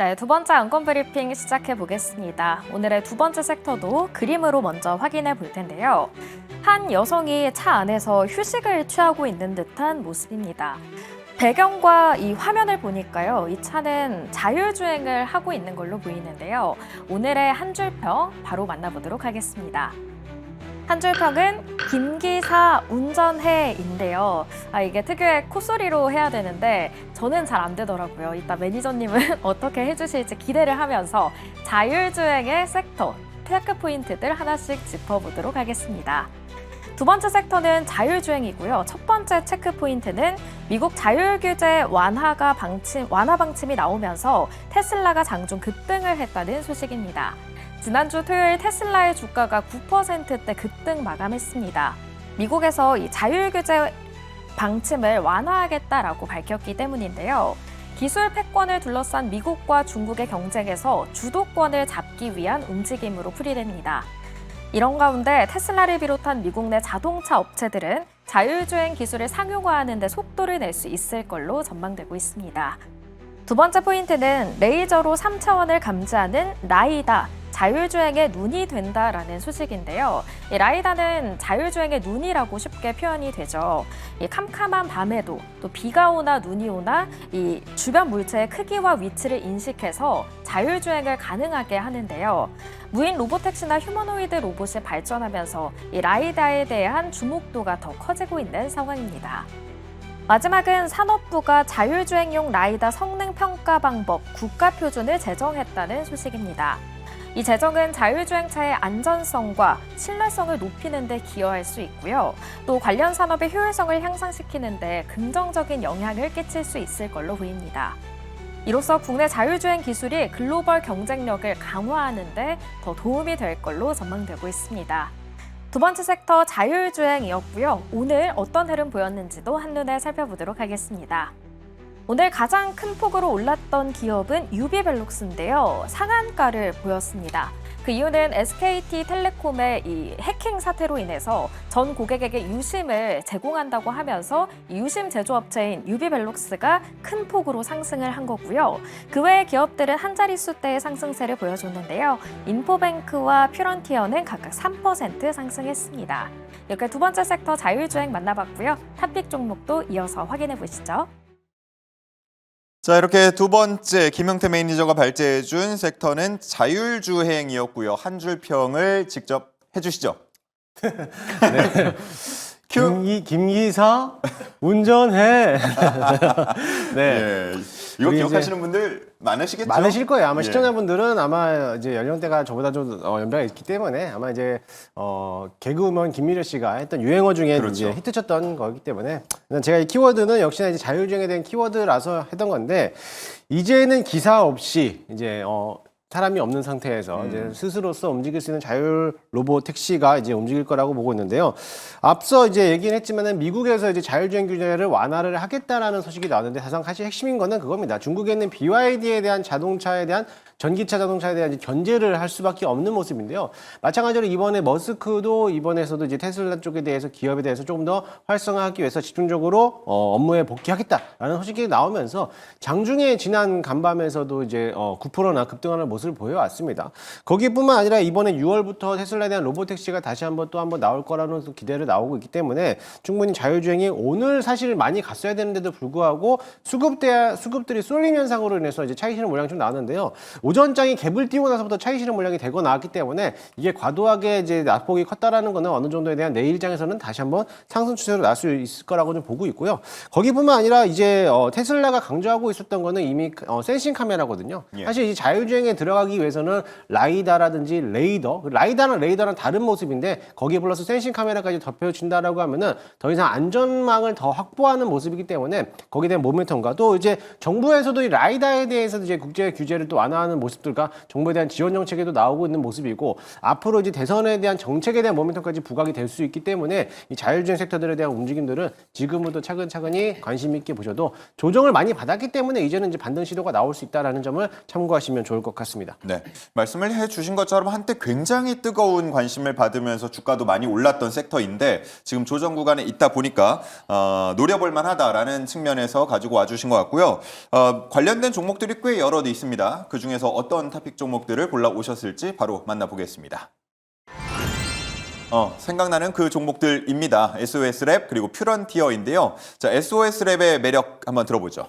네, 두 번째 안건 브리핑 시작해 보겠습니다. 오늘의 두 번째 섹터도 그림으로 먼저 확인해 볼 텐데요. 한 여성이 차 안에서 휴식을 취하고 있는 듯한 모습입니다. 배경과 이 화면을 보니까요, 이 차는 자율주행을 하고 있는 걸로 보이는데요. 오늘의 한 줄평 바로 만나보도록 하겠습니다. 한 줄평은 김기사 운전해인데요. 이게 특유의 콧소리로 해야 되는데 저는 잘 안 되더라고요. 이따 매니저님은 어떻게 해주실지 기대를 하면서 자율주행의 섹터, 체크 포인트들 하나씩 짚어보도록 하겠습니다. 두 번째 섹터는 자율주행이고요. 첫 번째 체크 포인트는 미국 자율규제 완화 방침이 나오면서 테슬라가 장중 급등을 했다는 소식입니다. 지난주 토요일 테슬라의 주가가 9%대 급등 마감했습니다. 미국에서 이 자율규제 방침을 완화하겠다라고 밝혔기 때문인데요. 기술 패권을 둘러싼 미국과 중국의 경쟁에서 주도권을 잡기 위한 움직임으로 풀이됩니다. 이런 가운데 테슬라를 비롯한 미국 내 자동차 업체들은 자율주행 기술을 상용화하는 데 속도를 낼 수 있을 걸로 전망되고 있습니다. 두 번째 포인트는 레이저로 3차원을 감지하는 라이다, 자율주행의 눈이 된다라는 소식인데요. 이 라이다는 자율주행의 눈이라고 쉽게 표현이 되죠. 이 캄캄한 밤에도 또 비가 오나 눈이 오나 이 주변 물체의 크기와 위치를 인식해서 자율주행을 가능하게 하는데요. 무인 로보택시나 휴머노이드 로봇이 발전하면서 이 라이다에 대한 주목도가 더 커지고 있는 상황입니다. 마지막은 산업부가 자율주행용 라이다 성능 평가 방법 국가 표준을 제정했다는 소식입니다. 이 제정은 자율주행차의 안전성과 신뢰성을 높이는 데 기여할 수 있고요. 또 관련 산업의 효율성을 향상시키는 데 긍정적인 영향을 끼칠 수 있을 걸로 보입니다. 이로써 국내 자율주행 기술이 글로벌 경쟁력을 강화하는 데 더 도움이 될 걸로 전망되고 있습니다. 두 번째 섹터 자율주행이었고요. 오늘 어떤 흐름 보였는지도 한눈에 살펴보도록 하겠습니다. 오늘 가장 큰 폭으로 올랐던 기업은 유비벨록스인데요. 상한가를 보였습니다. 그 이유는 SKT텔레콤의 이 해킹 사태로 인해서 전 고객에게 유심을 제공한다고 하면서 유심 제조업체인 유비벨록스가 큰 폭으로 상승을 한 거고요. 그 외의 기업들은 한 자릿수대의 상승세를 보여줬는데요. 인포뱅크와 퓨런티어는 각각 3% 상승했습니다. 이렇게 두 번째 섹터 자율주행 만나봤고요. 탑픽 종목도 이어서 확인해 보시죠. 자, 이렇게 두 번째 김영태 매니저가 발제해준 섹터는 자율주행이었고요. 한 줄 평을 직접 해주시죠. 네. 김기사 운전해. 네. 예, 이거 우리 기억하시는 분들 많으시겠죠? 많으실 거예요. 아마 예. 시청자분들은 아마 이제 연령대가 저보다 좀 연배가 있기 때문에 아마 이제 개그우먼 김미려 씨가 했던 유행어 중에 그렇죠. 이제 히트쳤던 거기 때문에 제가 이 키워드는 역시나 이제 자율주행에 대한 키워드라서 했던 건데 이제는 기사 없이 이제 사람이 없는 상태에서 이제 스스로서 움직일 수 있는 자율 로봇 택시가 이제 움직일 거라고 보고 있는데요. 앞서 이제 얘기는 했지만은 미국에서 이제 자율주행 규제를 완화를 하겠다라는 소식이 나왔는데 사실 핵심인 거는 그겁니다. 중국에 있는 BYD에 대한 자동차에 대한 전기차 자동차에 대한 이제 견제를 할 수밖에 없는 모습인데요. 마찬가지로 이번에 머스크도 이번에서도 이제 테슬라 쪽에 대해서 기업에 대해서 조금 더 활성화하기 위해서 집중적으로 업무에 복귀하겠다라는 소식이 나오면서 장중에 지난 간밤에서도 이제 9%나 급등하는 모습을 보여왔습니다. 거기뿐만 아니라 이번에 6월부터 테슬라에 대한 로보택시가 다시 한번 나올 거라는 기대를 나오고 있기 때문에 충분히 자율주행이 오늘 사실 많이 갔어야 되는데도 불구하고 수급들이 쏠림 현상으로 인해서 이제 차익 실현 물량이 좀 나왔는데요. 오전장이 갭을 띄고 나서부터 차익 실현 물량이 되고 나왔기 때문에 이게 과도하게 이제 낙폭이 컸다라는 거는 어느 정도에 대한 내일장에서는 다시 한번 상승 추세로 나올 수 있을 거라고 좀 보고 있고요. 거기뿐만 아니라 이제 테슬라가 강조하고 있었던 거는 이미 센싱 카메라거든요. 예. 사실 이 자율주행에 들어가기 위해서는 라이다라든지 레이더는 다른 모습인데 거기에 플러스 센싱 카메라까지 덮여진다라고 하면은 더 이상 안전망을 더 확보하는 모습이기 때문에 거기에 대한 모멘텀과 또 이제 정부에서도 이 라이다에 대해서 이제 국제 규제를 또 완화하는 하는 모습들과 정부에 대한 지원 정책에도 나오고 있는 모습이고 앞으로 이제 대선에 대한 정책에 대한 모멘텀까지 부각이 될 수 있기 때문에 이 자율주행 섹터들에 대한 움직임들은 지금부터 차근차근히 관심 있게 보셔도 조정을 많이 받았기 때문에 이제는 이제 반등 시도가 나올 수 있다라는 점을 참고하시면 좋을 것 같습니다. 네, 말씀을 해주신 것처럼 한때 굉장히 뜨거운 관심을 받으면서 주가도 많이 올랐던 섹터인데 지금 조정 구간에 있다 보니까 노려볼 만하다라는 측면에서 가지고 와주신 것 같고요. 관련된 종목들이 꽤 여럿 있습니다. 그중에서 어떤 토픽 종목들을 골라 오셨을지 바로 만나보겠습니다. 생각나는 그 종목들입니다. SOS랩 그리고 퓨런티어인데요. 자, SOS랩의 매력 한번 들어보죠.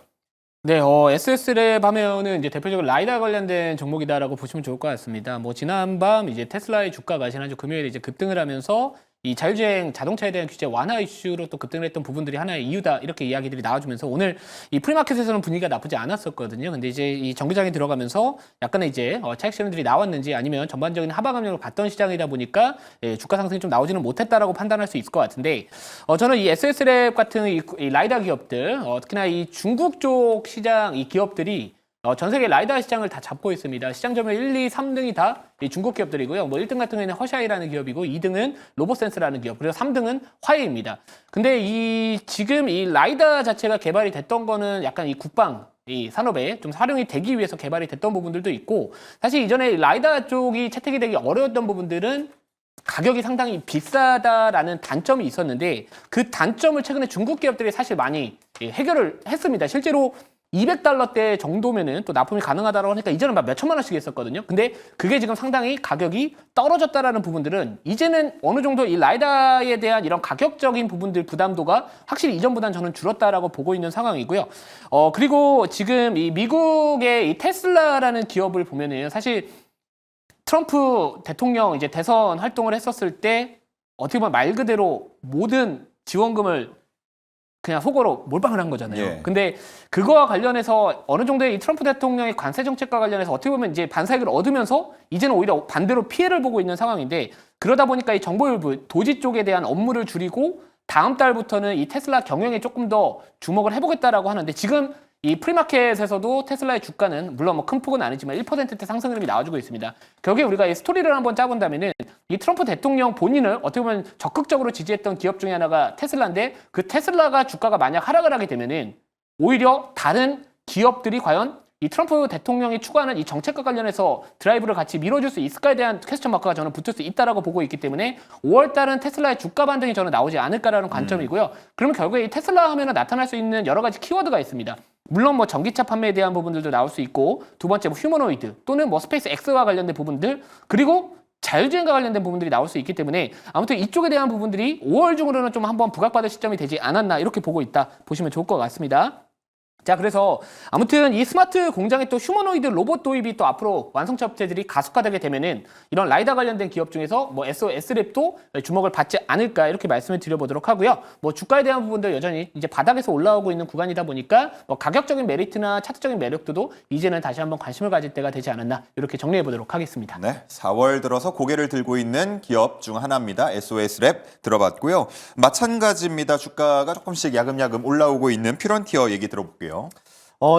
네, SS랩 하면은 이제 대표적으로 라이다 관련된 종목이다라고 보시면 좋을 것 같습니다. 뭐 지난밤 이제 테슬라의 주가가 지난주 금요일에 이제 급등을 하면서 이 자율주행 자동차에 대한 규제 완화 이슈로 또 급등을 했던 부분들이 하나의 이유다 이렇게 이야기들이 나와주면서 오늘 이 프리마켓에서는 분위기가 나쁘지 않았었거든요. 근데 이제 이 정기장에 들어가면서 약간의 이제 차익 실현들이 나왔는지 아니면 전반적인 하방 압력을 받던 시장이다 보니까 주가 상승이 좀 나오지는 못했다라고 판단할 수 있을 것 같은데 저는 이 SS랩 같은 이 라이다 기업들 특히나 이 중국 쪽 시장 이 기업들이 전 세계 라이다 시장을 다 잡고 있습니다. 시장 점유율 1, 2, 3등이 다 중국 기업들이고요. 뭐 1등 같은 경우에는 허샤이라는 기업이고 2등은 로보센스라는 기업, 그리고 3등은 화웨이입니다. 근데 지금 이 라이다 자체가 개발이 됐던 거는 약간 이 국방 이 산업에 좀 활용이 되기 위해서 개발이 됐던 부분들도 있고 사실 이전에 라이다 쪽이 채택이 되기 어려웠던 부분들은 가격이 상당히 비싸다라는 단점이 있었는데 그 단점을 최근에 중국 기업들이 사실 많이 해결을 했습니다. 실제로 $200대 정도면은 또 납품이 가능하다고 하니까 이제는 막 몇천만 원씩 했었거든요. 근데 그게 지금 상당히 가격이 떨어졌다라는 부분들은 이제는 어느 정도 이 라이다에 대한 이런 가격적인 부분들 부담도가 확실히 이전보다는 저는 줄었다라고 보고 있는 상황이고요. 그리고 지금 이 미국의 이 테슬라라는 기업을 보면은 사실 트럼프 대통령 이제 대선 활동을 했었을 때 어떻게 보면 말 그대로 모든 지원금을 그냥 속어로 몰빵을 한 거잖아요. 예. 근데 그거와 관련해서 어느 정도의 이 트럼프 대통령의 관세 정책과 관련해서 어떻게 보면 이제 반사익을 얻으면서 이제는 오히려 반대로 피해를 보고 있는 상황인데 그러다 보니까 이 정보일부 도지 쪽에 대한 업무를 줄이고 다음 달부터는 이 테슬라 경영에 조금 더 주목을 해보겠다라고 하는데 지금 이 프리마켓에서도 테슬라의 주가는 물론 뭐 큰 폭은 아니지만 1%대 상승 흐름이 나와주고 있습니다. 결국에 우리가 이 스토리를 한번 짜본다면은 이 트럼프 대통령 본인을 어떻게 보면 적극적으로 지지했던 기업 중에 하나가 테슬라인데 그 테슬라가 주가가 만약 하락을 하게 되면은 오히려 다른 기업들이 과연 이 트럼프 대통령이 추구하는 이 정책과 관련해서 드라이브를 같이 밀어줄 수 있을까에 대한 퀘스천 마크가 저는 붙을 수 있다라고 보고 있기 때문에 5월 달은 테슬라의 주가 반등이 저는 나오지 않을까라는 관점이고요. 그러면 결국에 이 테슬라 하면은 나타날 수 있는 여러 가지 키워드가 있습니다. 물론 뭐 전기차 판매에 대한 부분들도 나올 수 있고 두 번째 뭐 휴머노이드 또는 뭐 스페이스 X와 관련된 부분들 그리고 자율주행과 관련된 부분들이 나올 수 있기 때문에 아무튼 이쪽에 대한 부분들이 5월 중으로는 좀 한번 부각받을 시점이 되지 않았나 이렇게 보고 있다 보시면 좋을 것 같습니다. 자, 그래서 아무튼 이 스마트 공장에 또 휴머노이드 로봇 도입이 또 앞으로 완성차 업체들이 가속화되게 되면은 이런 라이다 관련된 기업 중에서 뭐 SOS랩도 주목을 받지 않을까 이렇게 말씀을 드려보도록 하고요. 뭐 주가에 대한 부분도 여전히 이제 바닥에서 올라오고 있는 구간이다 보니까 뭐 가격적인 메리트나 차트적인 매력도도 이제는 다시 한번 관심을 가질 때가 되지 않았나 이렇게 정리해보도록 하겠습니다. 네, 4월 들어서 고개를 들고 있는 기업 중 하나입니다. SOS랩 들어봤고요. 마찬가지입니다. 주가가 조금씩 야금야금 올라오고 있는 퓨런티어 얘기 들어볼게요.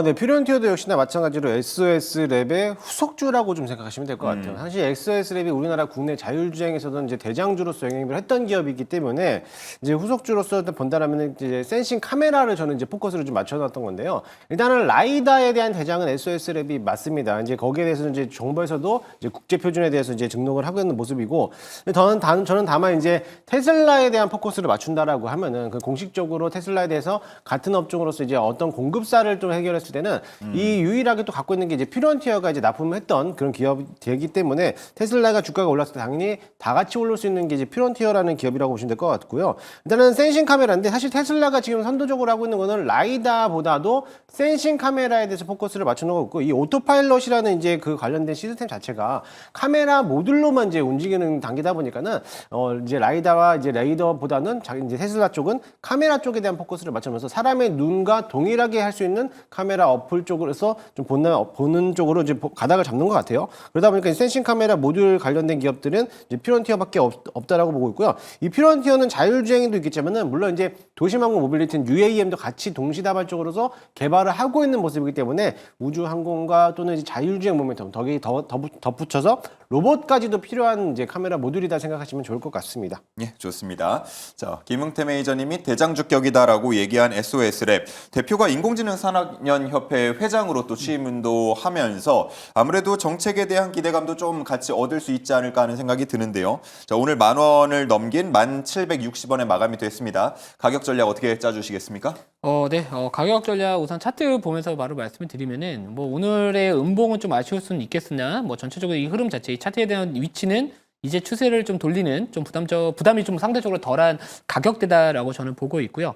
네, 퓨런티어도 역시나 마찬가지로 SOS랩의 후속주라고 좀 생각하시면 될 것 같아요. 사실 SOS랩이 우리나라 국내 자율주행에서도 이제 대장주로서 영향을 했던 기업이기 때문에 이제 후속주로서 본다라면 이제 센싱 카메라를 저는 이제 포커스를 좀 맞춰놨던 건데요. 일단은 라이다에 대한 대장은 SOS랩이 맞습니다. 이제 거기에 대해서는 이제 정부에서도 이제 국제 표준에 대해서 이제 등록을 하고 있는 모습이고, 저는 다만 이제 테슬라에 대한 포커스를 맞춘다라고 하면은 그 공식적으로 테슬라에 대해서 같은 업종으로서 이제 어떤 공급사를 좀 해결했을 때는 이 유일하게 또 갖고 있는 게 이제 퓨런티어가 이제 납품을 했던 그런 기업이기 때문에 테슬라가 주가가 올랐을 때 당연히 다 같이 오를 수 있는 게 이제 퓨런티어라는 기업이라고 보시면 될 것 같고요. 일단은 센싱 카메라인데 사실 테슬라가 지금 선도적으로 하고 있는 거는 라이다보다도 센싱 카메라에 대해서 포커스를 맞추는 거고 이 오토파일럿이라는 이제 그 관련된 시스템 자체가 카메라 모듈로만 이제 움직이는 단계다 보니까는 이제 라이다와 이제 레이더보다는 이제 테슬라 쪽은 카메라 쪽에 대한 포커스를 맞추면서 사람의 눈과 동일하게 할 수 있는 카메라 어플 쪽으로서 좀 보는 쪽으로 이제 가닥을 잡는 것 같아요. 그러다 보니까 센싱 카메라 모듈 관련된 기업들은 이제 피런티어밖에 없다라고 보고 있고요. 이 피런티어는 자율주행도 있겠지만은 물론 이제 도심항공 모빌리티는 UAM도 같이 동시다발적으로서 개발을 하고 있는 모습이기 때문에 우주항공과 또는 이제 자율주행 모멘텀 덧붙여서 로봇까지도 필요한 이제 카메라 모듈이다 생각하시면 좋을 것 같습니다. 예, 좋습니다. 자, 김흥태 매니저님이 대장주격이다라고 얘기한 SOS랩 대표가 인공지능 산학연협회 회장으로 또 취임운도 하면서 아무래도 정책에 대한 기대감도 좀 같이 얻을 수 있지 않을까 하는 생각이 드는데요. 자, 오늘 10,000원을 넘긴 1,760원에 마감이 됐습니다. 가격 전략 어떻게 짜주시겠습니까? 네. 가격 전략 우선 차트 보면서 바로 말씀을 드리면은 뭐 오늘의 음봉은 좀 아쉬울 수는 있겠으나 뭐 전체적으로 이 흐름 자체, 이 차트에 대한 위치는 이제 추세를 좀 돌리는 좀 부담이 좀 상대적으로 덜한 가격대다라고 저는 보고 있고요.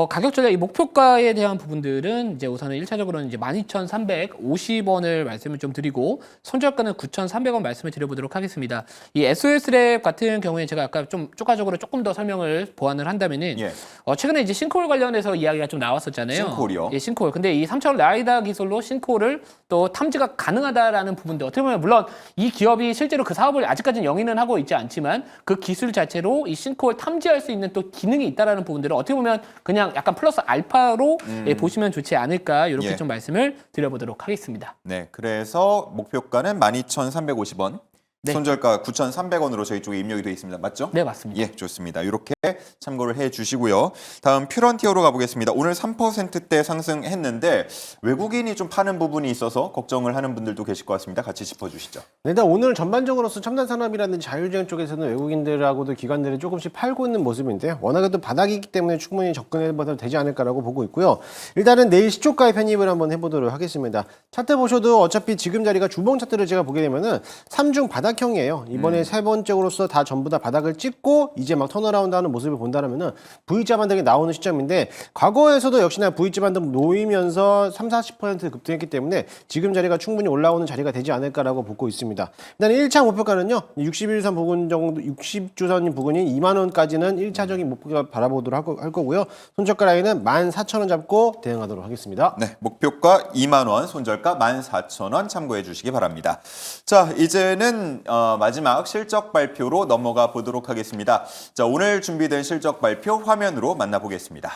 가격 전략 이 목표가에 대한 부분들은 이제 우선은 1차적으로는 이제 12,350원을 말씀을 좀 드리고 손절가는 9,300원 말씀을 드려보도록 하겠습니다. 이 SOS랩 같은 경우에 제가 아까 좀 추가적으로 조금 더 설명을 보완을 한다면은 예. 최근에 이제 싱크홀 관련해서 이야기가 좀 나왔었잖아요. 싱크홀이요? 예, 싱크홀. 근데 이 3차원 라이다 기술로 싱크홀을 또 탐지가 가능하다라는 부분들 어떻게 보면 물론 이 기업이 실제로 그 사업을 아직까지는 영위는 하고 있지 않지만 그 기술 자체로 이 싱크홀 탐지할 수 있는 또 기능이 있다라는 부분들을 어떻게 보면 그냥 약간 플러스 알파로 보시면 좋지 않을까 이렇게 예. 좀 말씀을 드려보도록 하겠습니다. 네, 그래서 목표가는 12,350원, 네. 손절가 9,300원으로 저희 쪽에 입력이 되어 있습니다. 맞죠? 네, 맞습니다. 예, 좋습니다. 이렇게 참고를 해 주시고요. 다음 퓨런티어로 가보겠습니다. 오늘 3%대 상승했는데 외국인이 좀 파는 부분이 있어서 걱정을 하는 분들도 계실 것 같습니다. 같이 짚어주시죠. 일단 오늘 전반적으로서 첨단 산업이라든지 자율주행 쪽에서는 외국인들하고도 기관들이 조금씩 팔고 있는 모습인데요. 워낙에 또 바닥이기 때문에 충분히 접근해봐도 되지 않을까라고 보고 있고요. 일단은 내일 시초가의 편입을 한번 해보도록 하겠습니다. 차트 보셔도 어차피 지금 자리가 주봉 차트를 제가 보게 되면은 3중 바닥형이에요. 이번에 세 번째로서 다 전부 다 바닥을 찍고 이제 막 턴어라운드하는 모습을 본다면은 V자 반등이 나오는 시점인데 과거에서도 역시나 V자 반등 놓이면서 30-40% 급등했기 때문에 지금 자리가 충분히 올라오는 자리가 되지 않을까라고 보고 있습니다. 일단 1차 목표가는요. 61선 부근 정도 60주선 부근인 2만 원까지는 1차적인 목표가 바라보도록 할 거고요. 손절가 라인은 14,000원 잡고 대응하도록 하겠습니다. 네, 목표가 2만 원, 손절가 14,000원 참고해 주시기 바랍니다. 자, 이제는 마지막 실적 발표로 넘어가 보도록 하겠습니다. 자, 오늘 준비된 실적 발표 화면으로 만나보겠습니다.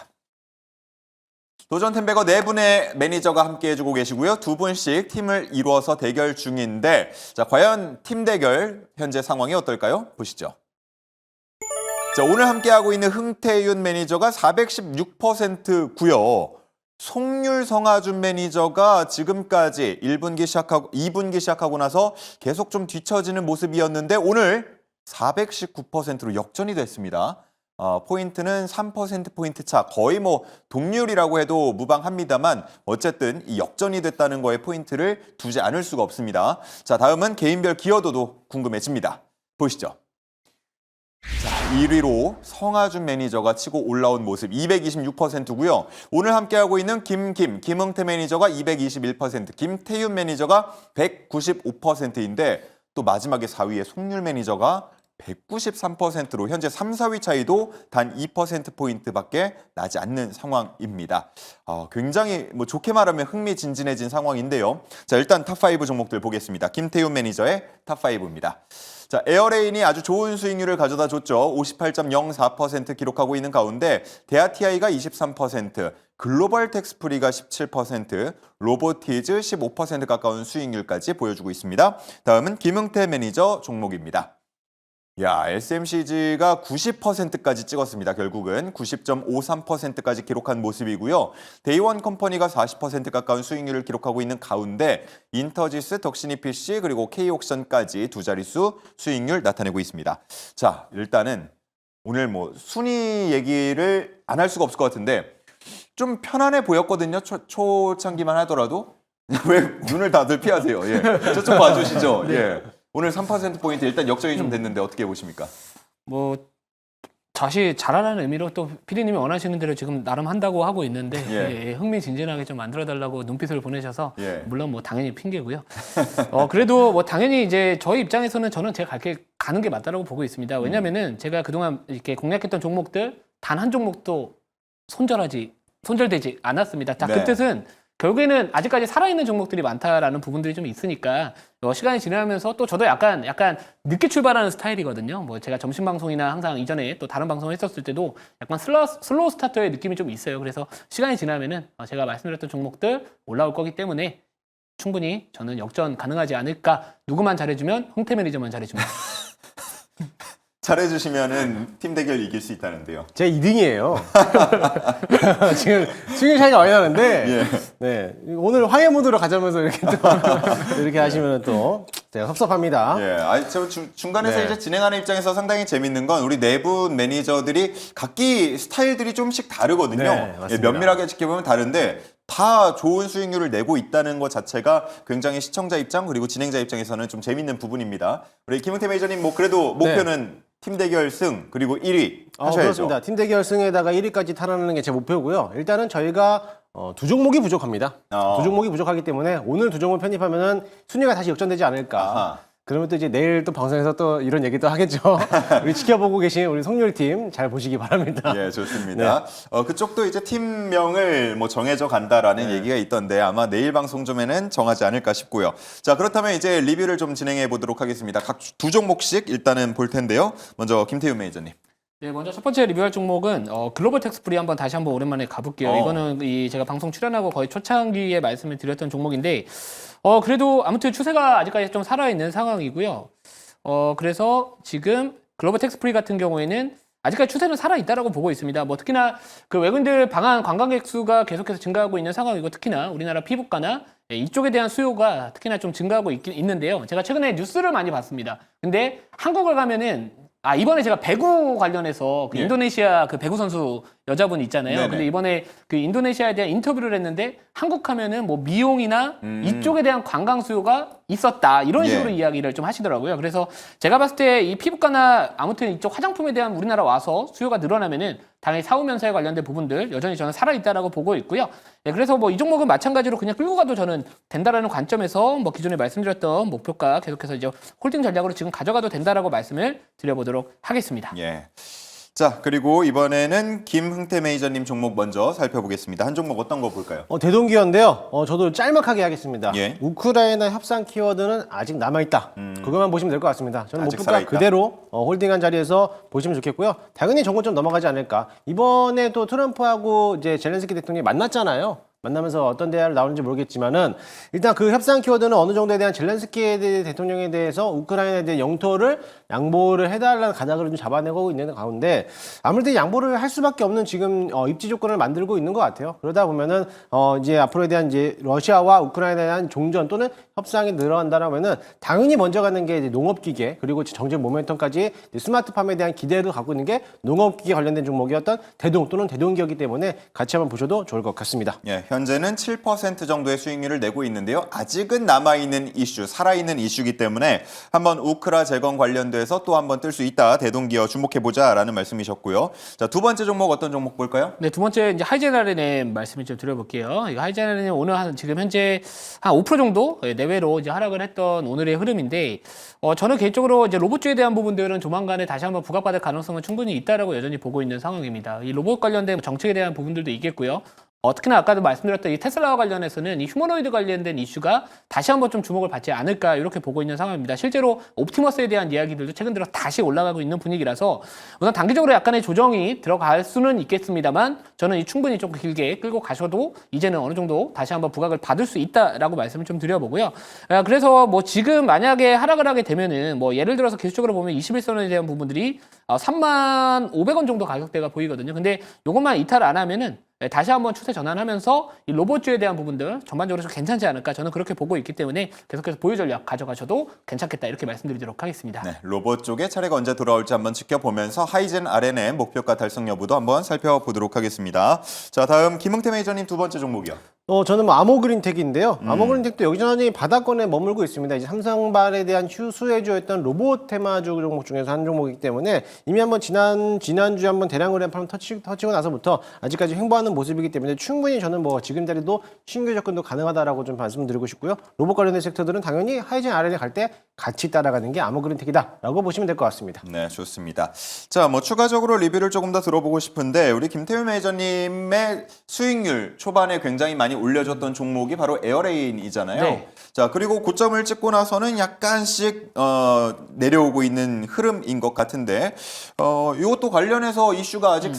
도전템베거 4분의 매니저가 함께 해주고 계시고요. 2분씩 팀을 이루어서 대결 중인데 자, 과연 팀 대결 현재 상황이 어떨까요? 보시죠. 자, 오늘 함께하고 있는 흥태윤 매니저가 416%고요. 송률 성하준 매니저가 지금까지 1분기 시작하고 2분기 시작하고 나서 계속 좀 뒤처지는 모습이었는데 오늘 419%로 역전이 됐습니다. 포인트는 3%포인트 차, 거의 뭐 동률이라고 해도 무방합니다만 어쨌든 이 역전이 됐다는 거에 포인트를 두지 않을 수가 없습니다. 자, 다음은 개인별 기여도도 궁금해집니다. 보시죠. 자, 1위로 성하준 매니저가 치고 올라온 모습 226%고요. 오늘 함께하고 있는 김흥태 매니저가 221%, 김태윤 매니저가 195%인데 또 마지막에 4위의 송률 매니저가 193%로 현재 3, 4위 차이도 단 2%포인트밖에 나지 않는 상황입니다. 굉장히 뭐 좋게 말하면 흥미진진해진 상황인데요. 자, 일단 탑5 종목들 보겠습니다. 김태윤 매니저의 탑5입니다. 자, 에어레인이 아주 좋은 수익률을 가져다 줬죠. 58.04% 기록하고 있는 가운데 대아TI가 23%, 글로벌 텍스프리가 17%, 로보티즈 15% 가까운 수익률까지 보여주고 있습니다. 다음은 김흥태 매니저 종목입니다. 야, SMCG가 90%까지 찍었습니다. 결국은 90.53%까지 기록한 모습이고요. 데이원 컴퍼니가 40% 가까운 수익률을 기록하고 있는 가운데 인터지스, 덕신이PC 그리고 K옥션까지 두 자릿수 수익률 나타내고 있습니다. 자, 일단은 오늘 뭐 순위 얘기를 안 할 수가 없을 것 같은데 좀 편안해 보였거든요. 초창기만 하더라도. 왜 눈을 다들 피하세요? 예. 저쪽 봐주시죠. 예. 오늘 3%포인트 일단 역전이 좀 됐는데 어떻게 보십니까? 뭐 다시 잘하라는 의미로 또 피디님이 원하시는 대로 지금 나름 한다고 하고 있는데 예. 흥미진진하게 좀 만들어달라고 눈빛을 보내셔서 예. 물론 뭐 당연히 핑계고요. 그래도 뭐 당연히 이제 저희 입장에서는 저는 제가 가는 게 맞다라고 보고 있습니다. 왜냐면은 제가 그동안 이렇게 공략했던 종목들 단 한 종목도 손절되지 않았습니다. 자, 네. 그 뜻은 결국에는 아직까지 살아있는 종목들이 많다라는 부분들이 좀 있으니까 시간이 지나면서 또 저도 약간 늦게 출발하는 스타일이거든요. 뭐 제가 점심 방송이나 항상 이전에 또 다른 방송을 했었을 때도 약간 슬로우 스타터의 느낌이 좀 있어요. 그래서 시간이 지나면은 제가 말씀드렸던 종목들 올라올 거기 때문에 충분히 저는 역전 가능하지 않을까. 누구만 잘해주면 홍태 매니저만 잘해주면. 잘해주시면은 팀 대결 이길 수 있다는데요. 제가 2등이에요. 지금 승률 차이가 많이 나는데, 예. 네. 오늘 화해 모드로 가자면서 이렇게 또, 이렇게 하시면 또 제가 섭섭합니다. 예, 저 중간에서 네. 이제 진행하는 입장에서 상당히 재밌는 건 우리 내부 매니저들이 각기 스타일들이 좀씩 다르거든요. 네, 맞습니다. 예, 면밀하게 지켜보면 다른데 다 좋은 수익률을 내고 있다는 것 자체가 굉장히 시청자 입장 그리고 진행자 입장에서는 좀 재밌는 부분입니다. 우리 김은태 매니저님 뭐 그래도 목표는 팀 대결 승 그리고 1위 하셔야죠. 그렇습니다. 팀 대결 승에다가 1위까지 탈환하는 게 제 목표고요. 일단은 저희가 두 종목이 부족합니다. 두 종목이 부족하기 때문에 오늘 두 종목 편입하면은 순위가 다시 역전되지 않을까. 아하. 그러면 또 이제 내일 또 방송에서 또 이런 얘기도 하겠죠. 우리 지켜보고 계신 우리 송률팀 잘 보시기 바랍니다. 예, 좋습니다. 그쪽도 이제 팀명을 뭐 정해져 간다라는 얘기가 있던데 아마 내일 방송 중에는 정하지 않을까 싶고요. 자, 그렇다면 이제 리뷰를 좀 진행해 보도록 하겠습니다. 각 두 종목씩 일단은 볼 텐데요. 먼저 김태윤 매니저님. 네, 먼저 첫 번째 리뷰할 종목은 글로벌 텍스프리 다시 한번 오랜만에 가볼게요. 이거는 제가 방송 출연하고 거의 초창기에 말씀을 드렸던 종목인데 그래도 아무튼 추세가 아직까지 좀 살아있는 상황이고요. 그래서 지금 글로벌 텍스프리 같은 경우에는 아직까지 추세는 살아있다라고 보고 있습니다. 뭐 특히나 그 외국인들 방한 관광객 수가 계속해서 증가하고 있는 상황이고 특히나 우리나라 피부과나 이쪽에 대한 수요가 특히나 좀 증가하고 있는데요. 제가 최근에 뉴스를 많이 봤습니다. 근데 한국을 가면은 이번에 제가 배구 관련해서 그 예. 인도네시아 그 배구 선수 여자분 있잖아요. 네네. 근데 이번에 그 인도네시아에 대한 인터뷰를 했는데 한국 하면은 뭐 미용이나 이쪽에 대한 관광 수요가 있었다. 이런 예. 식으로 이야기를 좀 하시더라고요. 그래서 제가 봤을 때 이 피부과나 아무튼 이쪽 화장품에 대한 우리나라 와서 수요가 늘어나면은 당연히 사후면사에 관련된 부분들 여전히 저는 살아있다라고 보고 있고요. 네, 그래서 뭐 이 종목은 마찬가지로 그냥 끌고 가도 저는 된다라는 관점에서 뭐 기존에 말씀드렸던 목표가 계속해서 이제 홀딩 전략으로 지금 가져가도 된다라고 말씀을 드려보도록 하겠습니다. 예. 자, 그리고 이번에는 김흥태 매니저님 종목 먼저 살펴보겠습니다. 한 종목 어떤 거 볼까요? 대동기어인데요. 저도 짤막하게 하겠습니다. 예. 우크라이나 협상 키워드는 아직 남아있다. 그것만 보시면 될 것 같습니다. 저는 아직 목표가 살아있다. 그대로 홀딩한 자리에서 보시면 좋겠고요. 당연히 정고점 넘어가지 않을까. 이번에 또 트럼프하고 이제 젤렌스키 대통령이 만났잖아요. 만나면서 어떤 대화를 나오는지 모르겠지만은 일단 그 협상 키워드는 어느 정도에 대한 젤렌스키 대통령에 대해서 우크라이나에 대한 영토를 양보를 해달라는 가닥을 좀 잡아내고 있는 가운데 아무래도 양보를 할 수밖에 없는 지금 입지 조건을 만들고 있는 것 같아요. 그러다 보면은 이제 앞으로에 대한 이제 러시아와 우크라이나에 대한 종전 또는 협상이 늘어난다면은 당연히 먼저 가는 게 이제 농업기계 그리고 정책 모멘텀까지 스마트팜에 대한 기대를 갖고 있는 게 농업기계 관련된 종목이었던 대동 또는 대동기업이기 때문에 같이 한번 보셔도 좋을 것 같습니다. 예, 현재는 7% 정도의 수익률을 내고 있는데요. 아직은 남아있는 이슈, 살아있는 이슈이기 때문에 한번 우크라 재건 관련돼서 또 한번 뜰 수 있다. 대동기업 주목해보자라는 말씀이셨고요. 자, 두 번째 종목 어떤 종목 볼까요? 네, 두 번째 이제 하이젠RNM 말씀을 좀 드려볼게요. 이거 하이젠RNM 오늘 지금 현재 한 5% 정도 내외로 이제 하락을 했던 오늘의 흐름인데, 저는 개인적으로 이제 로봇주에 대한 부분들은 조만간에 다시 한번 부각받을 가능성은 충분히 있다라고 여전히 보고 있는 상황입니다. 이 로봇 관련된 정책에 대한 부분들도 있겠고요. 특히나 아까도 말씀드렸던 이 테슬라와 관련해서는 이 휴머노이드 관련된 이슈가 다시 한번 좀 주목을 받지 않을까 이렇게 보고 있는 상황입니다. 실제로 옵티머스에 대한 이야기들도 최근 들어 다시 올라가고 있는 분위기라서 우선 단기적으로 약간의 조정이 들어갈 수는 있겠습니다만 저는 이 충분히 좀 길게 끌고 가셔도 이제는 어느 정도 다시 한번 부각을 받을 수 있다라고 말씀을 좀 드려보고요. 그래서 뭐 지금 만약에 하락을 하게 되면은 뭐 예를 들어서 기술적으로 보면 21선에 대한 부분들이 35,500원 정도 가격대가 보이거든요. 근데 이것만 이탈 안 하면은 다시 한번 추세 전환하면서 이 로봇주에 대한 부분들 전반적으로 좀 괜찮지 않을까 저는 그렇게 보고 있기 때문에 계속해서 보유 전략 가져가셔도 괜찮겠다 이렇게 말씀드리도록 하겠습니다. 네, 로봇 쪽에 차례가 언제 돌아올지 한번 지켜보면서 하이젠RN의 목표가 달성 여부도 한번 살펴보도록 하겠습니다. 자, 다음 김흥태 매니저님 두 번째 종목이요. 저는 뭐 아모그린텍인데요. 아모그린텍도 여기저기 바닥권에 머물고 있습니다. 이제 삼성발에 대한 수혜주였던 로봇 테마주 종목 중에서 한 종목이기 때문에 이미 한번 지난주에 한번 대량 거래 한번 터치고 나서부터 아직까지 횡보하는 모습이기 때문에 충분히 저는 뭐 지금 자리도 신규 접근도 가능하다라고 좀 말씀드리고 싶고요. 로봇 관련된 섹터들은 당연히 하이젠RN에 갈 때 같이 따라가는 게 아머그린텍이다라고 보시면 될 것 같습니다. 네, 좋습니다. 자, 뭐 추가적으로 리뷰를 조금 더 들어보고 싶은데 우리 김태우 매니저님의 수익률 초반에 굉장히 많이 올려줬던 종목이 바로 에어레인이잖아요. 네. 자, 그리고 고점을 찍고 나서는 약간씩 내려오고 있는 흐름인 것 같은데 이것도 관련해서 이슈가 아직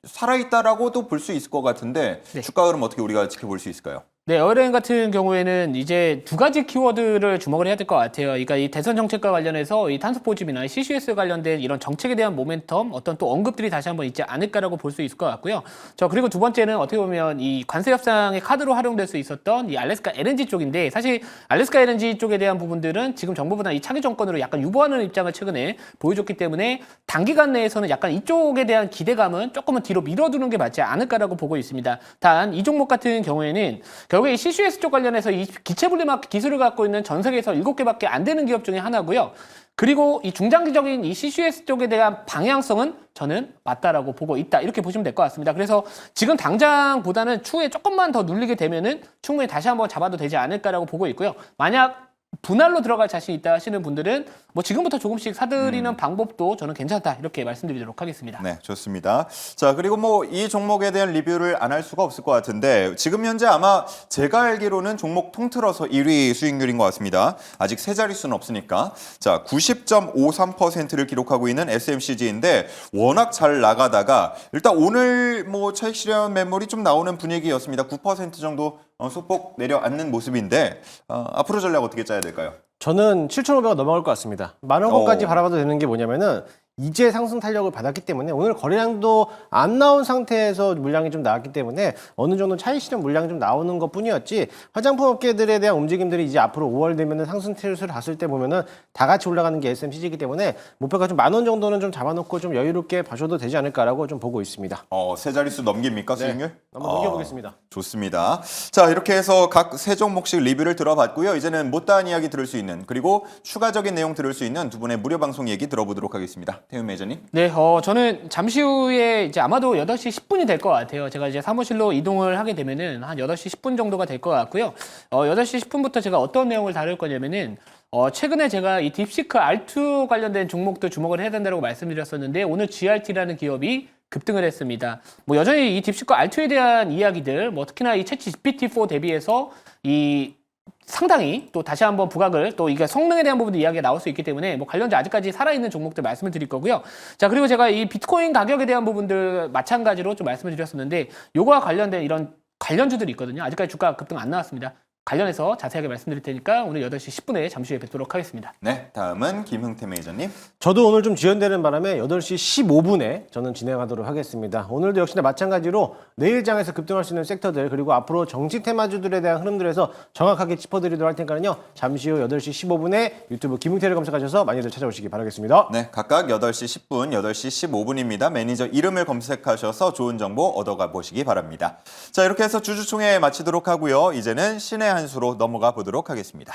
살아있다라고도 볼 수 있을 것 같은데 네. 주가 흐름 어떻게 우리가 지켜볼 수 있을까요? 네, 에어레인 같은 경우에는 이제 두 가지 키워드를 주목을 해야 될 것 같아요. 그러니까 이 대선 정책과 관련해서 이 탄소 포집이나 CCS 관련된 이런 정책에 대한 모멘텀, 어떤 또 언급들이 다시 한번 있지 않을까라고 볼 수 있을 것 같고요. 그리고 두 번째는 어떻게 보면 이 관세 협상의 카드로 활용될 수 있었던 이 알래스카 LNG 쪽인데, 사실 알래스카 LNG 쪽에 대한 부분들은 지금 정부보다 이 차기 정권으로 약간 유보하는 입장을 최근에 보여줬기 때문에 단기간 내에서는 약간 이쪽에 대한 기대감은 조금은 뒤로 밀어두는 게 맞지 않을까라고 보고 있습니다. 단 이 종목 같은 경우에는 결국에 이 CCS 쪽 관련해서 이 기체 분리막 기술을 갖고 있는 전 세계에서 7개밖에 안 되는 기업 중에 하나고요. 그리고 이 중장기적인 이 CCS 쪽에 대한 방향성은 저는 맞다라고 보고 있다. 이렇게 보시면 될 것 같습니다. 그래서 지금 당장보다는 추후에 조금만 더 눌리게 되면은 충분히 다시 한번 잡아도 되지 않을까라고 보고 있고요. 만약 분할로 들어갈 자신 있다 하시는 분들은 뭐 지금부터 조금씩 사들이는 방법도 저는 괜찮다 이렇게 말씀드리도록 하겠습니다. 네, 좋습니다. 자, 그리고 뭐 이 종목에 대한 리뷰를 안 할 수가 없을 것 같은데 지금 현재 아마 제가 알기로는 종목 통틀어서 1위 수익률인 것 같습니다. 아직 세 자릿수는 없으니까. 자, 90.53%를 기록하고 있는 SMCG인데 워낙 잘 나가다가 일단 오늘 뭐 차익 실현 매물이 좀 나오는 분위기였습니다. 9% 정도 소폭 내려앉는 모습인데 앞으로 전략 어떻게 짜야 될까요? 저는 7,500원 넘어갈 것 같습니다. 만원 권까지 바라봐도 되는 게 뭐냐면은 이제 상승 탄력을 받았기 때문에 오늘 거래량도 안 나온 상태에서 물량이 좀 나왔기 때문에 어느 정도 차익 실현 물량이 좀 나오는 것 뿐이었지, 화장품 업계들에 대한 움직임들이 이제 앞으로 5월 되면은 상승 트레이스를 봤을 때 보면은 다 같이 올라가는 게 SMCG이기 때문에 목표가 좀 10,000원 정도는 좀 잡아놓고 좀 여유롭게 봐줘도 되지 않을까라고 좀 보고 있습니다. 세 자릿수 넘깁니까, 수익률? 한번 넘겨보겠습니다. 좋습니다. 자, 이렇게 해서 각 세 종목씩 리뷰를 들어봤고요. 이제는 못다한 이야기 들을 수 있는, 그리고 추가적인 내용 들을 수 있는 두 분의 무료 방송 얘기 들어보도록 하겠습니다. 태훈 매니저님. 네, 저는 잠시 후에 이제 아마도 8시 10분이 될 것 같아요. 제가 이제 사무실로 이동을 하게 되면은 한 8시 10분 정도가 될 것 같고요. 8시 10분부터 제가 어떤 내용을 다룰 거냐면은 최근에 제가 이 딥시크 R2 관련된 종목도 주목을 해야 된다고 말씀드렸었는데, 오늘 GRT라는 기업이 급등을 했습니다. 뭐 여전히 이 딥시크 R2에 대한 이야기들, 뭐 특히나 이 챗 GPT-4 대비해서 이 상당히 또 다시 한번 부각을, 또 이게 성능에 대한 부분도 이야기가 나올 수 있기 때문에 뭐 관련주 아직까지 살아있는 종목들 말씀을 드릴 거고요. 자, 그리고 제가 이 비트코인 가격에 대한 부분들 마찬가지로 좀 말씀을 드렸었는데, 요거와 관련된 이런 관련주들이 있거든요. 아직까지 주가 급등 안 나왔습니다. 관련해서 자세하게 말씀드릴 테니까 오늘 8시 10분에 잠시 후에 뵙도록 하겠습니다. 네, 다음은 김흥태 매니저님. 저도 오늘 좀 지연되는 바람에 8시 15분에 저는 진행하도록 하겠습니다. 오늘도 역시나 마찬가지로 내일장에서 급등할 수 있는 섹터들, 그리고 앞으로 정치 테마주들에 대한 흐름들에서 정확하게 짚어드리도록 할 테니까요. 잠시 후 8시 15분에 유튜브 김웅태를 검색하셔서 많이들 찾아오시기 바라겠습니다. 네, 각각 8시 10분, 8시 15분입니다. 매니저 이름을 검색하셔서 좋은 정보 얻어가 보시기 바랍니다. 자, 이렇게 해서 주주총회 마치도록 하고요. 이제는 신의 한 수로 넘어가 보도록 하겠습니다.